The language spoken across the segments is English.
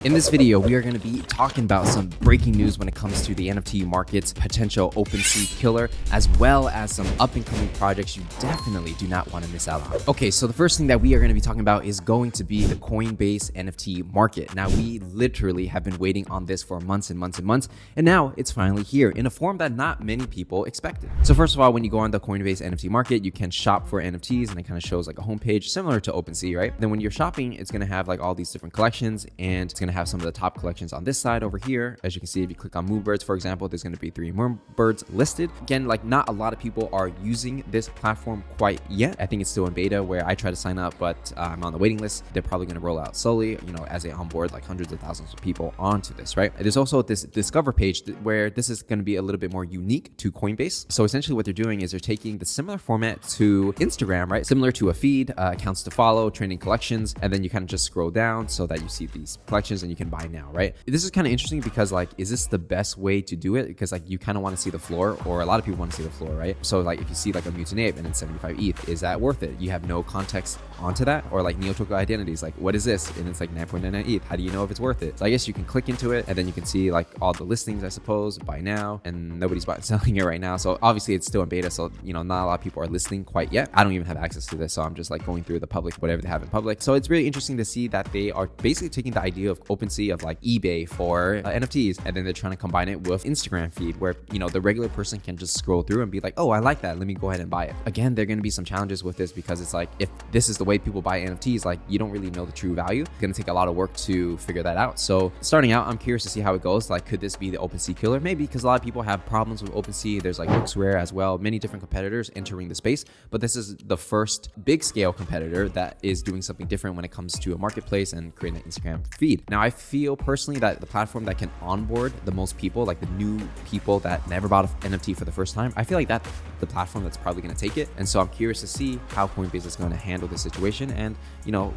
In this video, we are going to be talking about some breaking news when it comes to the NFT market's potential Opensea Killer, as well as some up-and-coming projects you definitely do not want to miss out on. Okay, so the first thing that we are going to be talking about is going to be the Coinbase NFT market. Now, we literally have been waiting on this for months and months and months, and now it's finally here in a form that not many people expected. So first of all, when you go on the Coinbase NFT market, you can shop for NFTs, and it kind of shows like a homepage similar to Opensea, right? Then when you're shopping, it's going to have like all these different collections, and it's going to have some of the top collections on this side over here. As you can see, if you click on Moonbirds, for example, there's going to be 3 Moonbirds listed. Again, like not a lot of people are using this platform quite yet. I think it's still in beta where I try to sign up, but I'm on the waiting list. They're probably going to roll out slowly, as they onboard like hundreds of thousands of people onto this, right? There's also this Discover page where this is going to be a little bit more unique to Coinbase. So essentially what they're doing is they're taking the similar format to Instagram, right? Similar to a feed, accounts to follow, trending collections, and then you kind of just scroll down so that you see these collections and you can buy now, right? This is kind of interesting because like, is this the best way to do it? Because like you kind of want to see the floor, or a lot of people want to see the floor, right? So like if you see like a Mutant Ape and then 75 ETH, is that worth it? You have no context onto that, or like Neo-Tokyo Identities, like what is this? And it's like 9.99 ETH. How do you know if it's worth it? So I guess you can click into it and then you can see like all the listings, I suppose, buy now, and nobody's selling it right now. So obviously it's still in beta. So, not a lot of people are listing quite yet. I don't even have access to this. So I'm just like going through the public, whatever they have in public. So it's really interesting to see that they are basically taking the idea of OpenSea of like eBay for NFTs, and then they're trying to combine it with Instagram feed where, the regular person can just scroll through and be like, oh, I like that. Let me go ahead and buy it. Again, there are going to be some challenges with this because it's like, if this is the way people buy NFTs, like you don't really know the true value. It's going to take a lot of work to figure that out. So starting out, I'm curious to see how it goes. Like, could this be the Opensea Killer? Maybe, because a lot of people have problems with Opensea. There's like LooksRare as well, many different competitors entering the space, but this is the first big scale competitor that is doing something different when it comes to a marketplace and creating an Instagram feed. Now, I feel personally that the platform that can onboard the most people, like the new people that never bought an NFT for the first time, I feel like that's the platform that's probably going to take it. And so I'm curious to see how Coinbase is going to handle this situation and,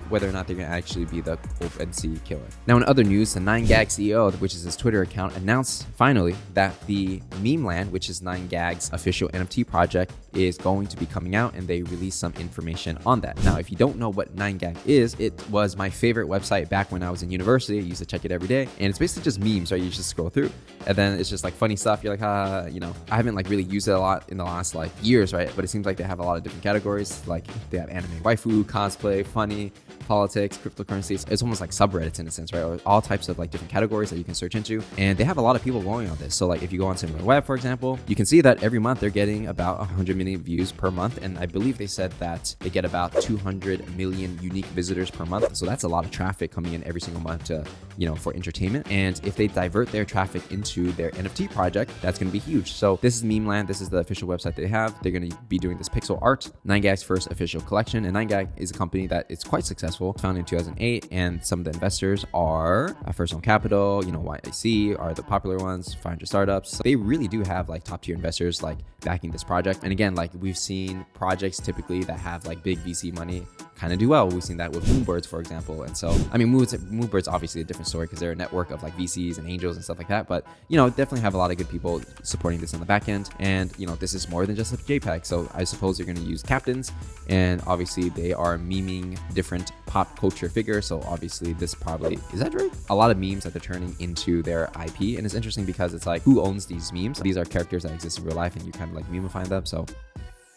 whether or not they're going to actually be the Opensea Killer. Now, in other news, the 9gag CEO, which is his Twitter account, announced finally that the Memeland, which is 9gag's official NFT project, is going to be coming out, and they released some information on that. Now, if you don't know what 9gag is, it was my favorite website back when I was in university. I used to check it every day, and it's basically just memes, right? You just scroll through, and then it's just like funny stuff. You're like, I haven't like really used it a lot in the last like years, right? But it seems like they have a lot of different categories. Like they have anime, waifu, cosplay, funny, politics, cryptocurrencies. It's almost like subreddits in a sense, right? Or all types of like different categories that you can search into, and they have a lot of people going on this. So like if you go on Similar Web, for example, you can see that every month they're getting about 100 million views per month, and I believe they said that they get about 200 million unique visitors per month. So that's a lot of traffic coming in every single month to, for entertainment. And if they divert their traffic into their NFT project, that's going to be huge. So this is Memeland. This is the official website they have. They're going to be doing this pixel art, 9gag's first official collection, and 9gag is a company that is quite successful, founded in 2008, and some of the investors are First Home Capital, YIC are the popular ones, 500 startups. So they really do have like top tier investors like backing this project. And again, like we've seen projects typically that have like big VC money kind of do well. We've seen that with Moonbirds, for example. And so, I mean, Moonbirds obviously a different story because they're a network of like VCs and angels and stuff like that. But, definitely have a lot of good people supporting this on the back end. And, this is more than just a JPEG. So I suppose you're going to use captains. And obviously they are memeing different pop culture figures. So obviously this probably, is that Drake? A lot of memes that they're turning into their IP. And it's interesting because it's like, who owns these memes? These are characters that exist in real life and you kind of like memify them. So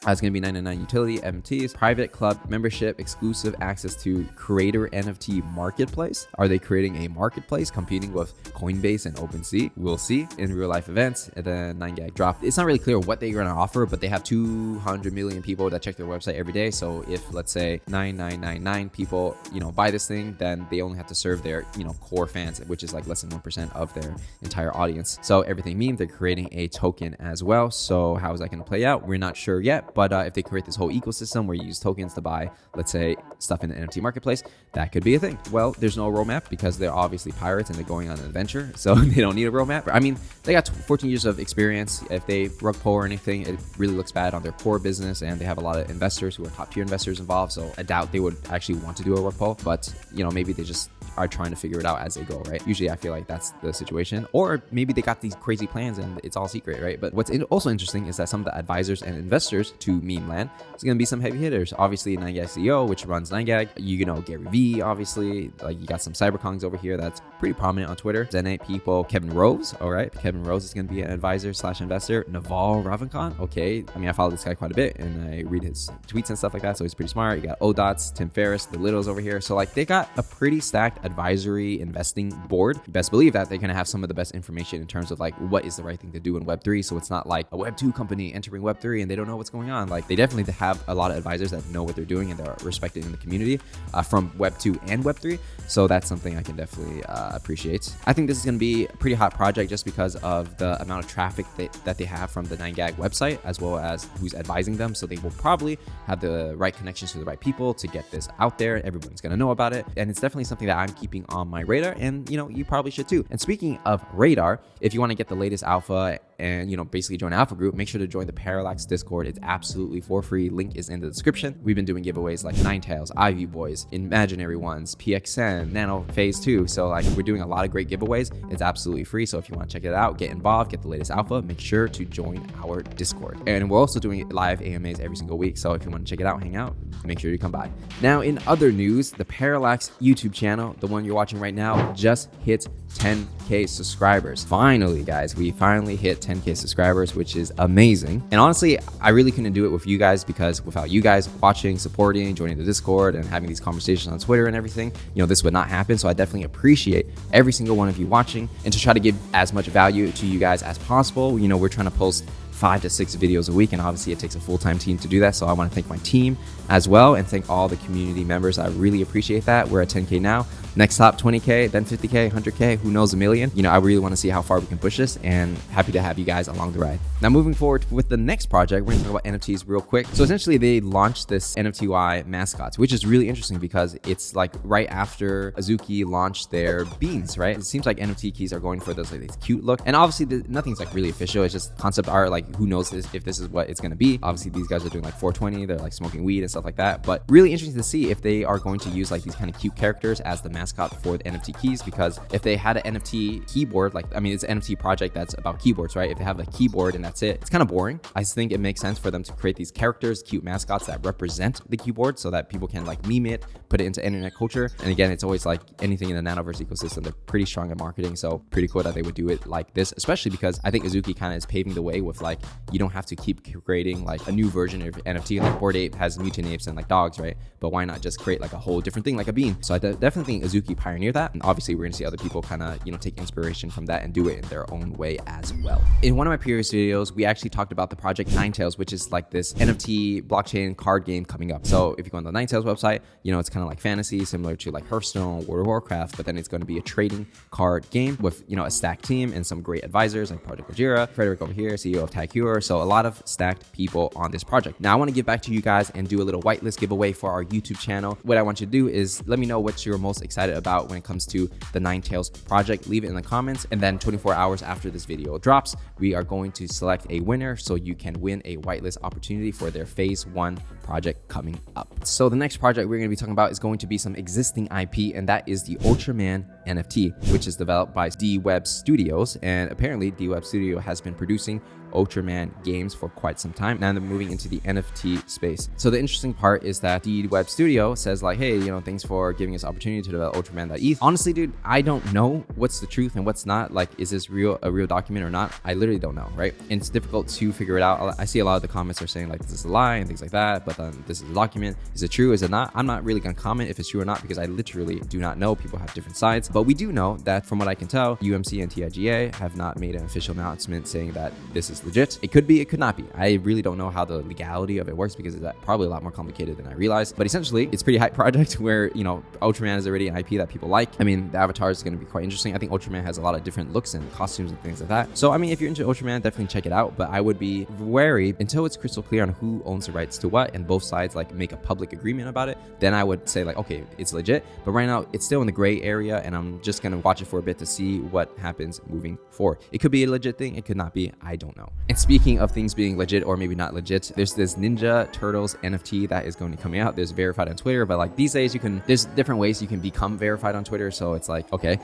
it's going to be 99 utility NFTs, private club membership, exclusive access to creator NFT marketplace. Are they creating a marketplace competing with Coinbase and OpenSea? We'll see in real life events. And then 9gag dropped. It's not really clear what they're going to offer, but they have 200 million people that check their website every day. So if let's say 9999 people, buy this thing, then they only have to serve their, core fans, which is like less than 1% of their entire audience. So everything means they're creating a token as well. So how is that going to play out? We're not sure yet. But if they create this whole ecosystem where you use tokens to buy, let's say, stuff in the NFT marketplace, that could be a thing. Well, there's no roadmap because they're obviously pirates and they're going on an adventure, so they don't need a roadmap. I mean, they got 14 years of experience. If they rug pull or anything, it really looks bad on their core business, and they have a lot of investors who are top tier investors involved. So I doubt they would actually want to do a rug pull, but maybe they just are trying to figure it out as they go, right? Usually I feel like that's the situation. Or maybe they got these crazy plans and it's all secret, right? But what's also interesting is that some of the advisors and investors to Memeland. It's going to be some heavy hitters. Obviously, 9gag CEO, which runs 9gag. You know, Gary V, obviously. Like, you got some cyberkongs over here that's pretty prominent on Twitter. Zen8 people. Kevin Rose, all right. Kevin Rose is going to be an advisor/investor. Naval Ravikant, okay. I mean, I follow this guy quite a bit, and I read his tweets and stuff like that, so he's pretty smart. You got ODots, Tim Ferriss, the Littles over here. So, like, they got a pretty stacked advisory investing board. You best believe that they're going to have some of the best information in terms of, like, what is the right thing to do in Web3. So it's not like a Web2 company entering Web3 and they don't know what's going on. Like, they definitely have a lot of advisors that know what they're doing and they're respected in the community from Web2 and Web3. So that's something I can definitely appreciate. I think this is going to be a pretty hot project just because of the amount of traffic that they have from the 9gag website, as well as who's advising them. So they will probably have the right connections to the right people to get this out there. Everyone's going to know about it. And it's definitely something that I'm keeping on my radar. And, you know, you probably should too. And speaking of radar, if you want to get the latest alpha and, you know, basically join an alpha group, make sure to join the Parallax Discord. It's absolutely for free. Link is in the description. We've been doing giveaways like 9Tales, Ivy Boys, Imaginary Ones, PXN, Nano Phase 2. So, like, we're doing a lot of great giveaways. It's absolutely free. So if you want to check it out, get involved, get the latest alpha, make sure to join our Discord. And we're also doing live AMAs every single week. So if you want to check it out, hang out, make sure you come by. Now, in other news, the Parallax YouTube channel, the one you're watching right now, just hit 10K subscribers. Finally, guys, we finally hit 10K subscribers, which is amazing. And honestly, I really couldn't do it with you guys, because without you guys watching, supporting, joining the Discord, and having these conversations on Twitter and everything, you know, this would not happen. So I definitely appreciate every single one of you watching, and to try to give as much value to you guys as possible. You know, we're trying to post 5 to 6 videos a week, and obviously it takes a full-time team to do that. So I want to thank my team as well, and thank all the community members. I really appreciate that. We're at 10K now. Next stop, 20K, then 50K, 100K, who knows, a million. You know, I really want to see how far we can push this, and happy to have you guys along the ride. Now, moving forward with the next project, we're going to talk about NFTs real quick. So essentially, they launched this NFTY mascots, which is really interesting because it's like right after Azuki launched their beans, right? It seems like NFT keys are going for this like this cute look, and obviously nothing's like really official. It's just concept art. Like, who knows if this is what it's going to be. Obviously, these guys are doing like 420. They're like smoking weed and stuff like that. But really interesting to see if they are going to use like these kind of cute characters as the mascot for the NFT keys, because if they had an NFT keyboard, like, I mean, it's an NFT project that's about keyboards, right? If they have a keyboard and that's it, it's kind of boring. I think it makes sense for them to create these characters, cute mascots that represent the keyboard, so that people can like meme it, put it into internet culture. And again, it's always like anything in the Nanoverse ecosystem, they're pretty strong at marketing. So pretty cool that they would do it like this, especially because I think Azuki kind of is paving the way with like, you don't have to keep creating like a new version of NFT. Like Bored Ape has mutant apes and like dogs, right? But why not just create like a whole different thing, like a bean? So I definitely think Azuki pioneered that. And obviously we're gonna see other people kind of, you know, take inspiration from that and do it in their own way as well. In one of my previous videos, we actually talked about the project 9Tales, which is like this NFT blockchain card game coming up. So if you go on the 9Tales website, you know, it's kind of like fantasy, similar to like Hearthstone, World of Warcraft, but then it's going to be a trading card game with, you know, a stacked team and some great advisors like Project Gojira, Frederick over here, CEO of TagCure. So a lot of stacked people on this project. Now I want to give back to you guys and do a little whitelist giveaway for our YouTube channel. What I want you to do is let me know what you're most excited about when it comes to the 9Tales project. Leave it in the comments, and then 24 hours after this video drops, we are going to select a winner so you can win a whitelist opportunity for their phase 1 project coming up. So the next project we're going to be talking about is going to be some existing IP, and that is the Ultraman NFT, which is developed by D-Web Studios. And apparently D-Web Studio has been producing Ultraman games for quite some time. Now they're moving into the NFT space. So the interesting part is that D-Web Studio says like, hey, you know, thanks for giving us opportunity to develop Ultraman.eth. Honestly, dude, I don't know what's the truth and what's not. Like, is this a real document or not? I literally don't know, right? And it's difficult to figure it out. I see a lot of the comments are saying like, this is a lie and things like that, but then this is a document. Is it true? Is it not? I'm not really gonna comment if it's true or not, because I literally do not know. People have different sides, but we do know that from what I can tell, UMC and TIGA have not made an official announcement saying that this is legit. It could be, it could not be. I really don't know how the legality of it works, because it's probably a lot more complicated than I realized. But essentially, it's a pretty hype project where, you know, Ultraman is already an IP that people like. I mean, the avatar is going to be quite interesting. I think Ultraman has a lot of different looks and costumes and things like that. So, I mean, if you're into Ultraman, definitely check it out. But I would be wary until it's crystal clear on who owns the rights to what, and both sides like make a public agreement about it, then I would say like, okay, it's legit. But right now it's still in the gray area, and I'm just gonna watch it for a bit to see what happens moving forward. It could be a legit thing, it could not be, I don't know. And speaking of things being legit or maybe not legit, there's this Ninja Turtles NFT that is going to be coming out. There's verified on Twitter, but like these days there's different ways you can become verified on Twitter. So it's like, okay,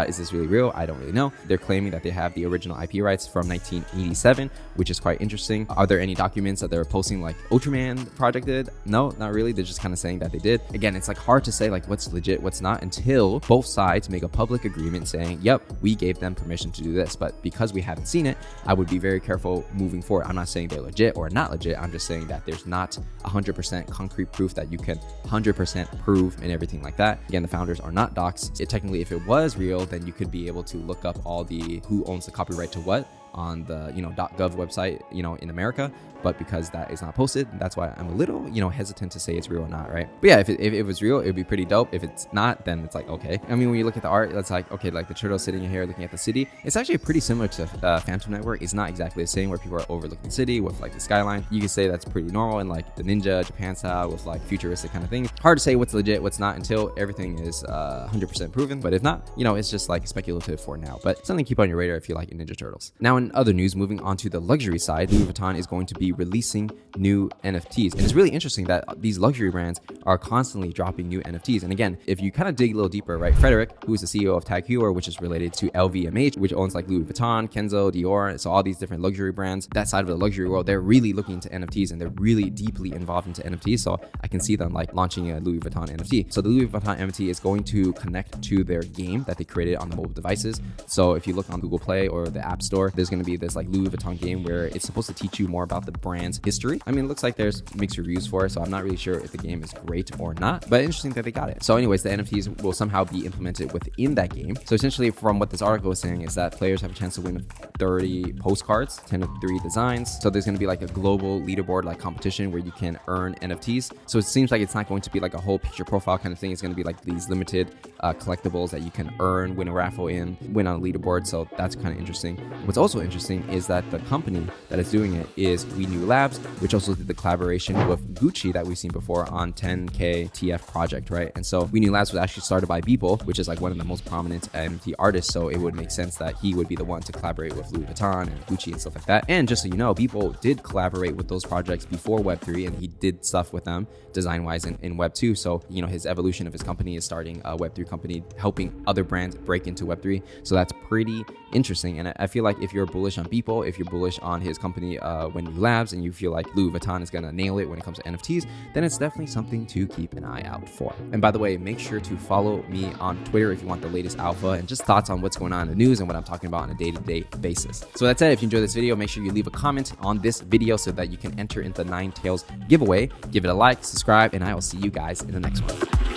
is this really real? I don't really know. They're claiming that they have the original IP rights from 1987, which is quite interesting. Are there any documents that they're posting like Ultraman project did? No, not really. They're just kind of saying that they did. Again, it's like hard to say like what's legit, what's not, until both sides make a public agreement saying, yep, we gave them permission to do this. But because we haven't seen it, I would be very careful moving forward. I'm not saying they're legit or not legit. I'm just saying that there's not 100% concrete proof that you can 100% prove and everything like that. Again, the founders are not doxed. Technically, if it was real, then you could be able to look up all the who owns the copyright to what on the .gov website in America. But because that is not posted, that's why I'm a little hesitant to say it's real or not, right? But yeah, if it was real, it would be pretty dope. If it's not, then it's like, okay. I mean, when you look at the art, it's like, okay, like the turtle sitting here looking at the city, it's actually pretty similar to Phantom Network. It's not exactly the same, where people are overlooking the city with like the skyline. You can say that's pretty normal, and like the Ninja Japan style with like futuristic kind of things. Hard to say what's legit, what's not, until everything is 100% proven. But if not, it's just like speculative for now. But something to keep on your radar if you like Ninja Turtles. Now, in other news, moving on to the luxury side, Louis Vuitton is going to be releasing new NFTs. And it's really interesting that these luxury brands are constantly dropping new NFTs. And again, if you kind of dig a little deeper, right, Frederick, who is the CEO of Tag Heuer, which is related to LVMH, which owns like Louis Vuitton, Kenzo, Dior, so all these different luxury brands, that side of the luxury world, they're really looking into NFTs, and they're really deeply involved into NFTs. So I can see them like launching a Louis Vuitton NFT. So the Louis Vuitton NFT is going to connect to their game that they created on the mobile devices. So if you look on Google Play or the App Store, there's going to be this like Louis Vuitton game where it's supposed to teach you more about the brand's history. I mean, it looks like there's mixed reviews for it, so I'm not really sure if the game is great or not, but interesting that they got it. So anyways, the NFTs will somehow be implemented within that game. So essentially, from what this article is saying, is that players have a chance to win 30 postcards, 10 of 3 designs. So there's going to be like a global leaderboard like competition where you can earn NFTs. So it seems like it's not going to be like a whole picture profile kind of thing. It's going to be like these limited collectibles that you can earn, win a raffle in, win on a leaderboard. So that's kind of interesting. What's also interesting is that the company that is doing it is We New Labs, which also did the collaboration with Gucci that we've seen before on 10K TF project, right? And so We New Labs was actually started by Beeple, which is like one of the most prominent NFT artists. So it would make sense that he would be the one to collaborate with Louis Vuitton and Gucci and stuff like that. And just so you know, Beeple did collaborate with those projects before Web3, and he did stuff with them design-wise in Web2. So, his evolution of his company is starting a Web3 company, helping other brands break into Web3. So that's pretty interesting. And I feel like if you're bullish on Beeple, if you're bullish on his company, When New Labs, and you feel like Louis Vuitton is going to nail it when it comes to NFTs, then it's definitely something to keep an eye out for. And by the way, make sure to follow me on Twitter if you want the latest alpha and just thoughts on what's going on in the news and what I'm talking about on a day-to-day basis. So that's it. If you enjoyed this video, make sure you leave a comment on this video so that you can enter into the 9Tales giveaway. Give it a like, subscribe, and I will see you guys in the next one.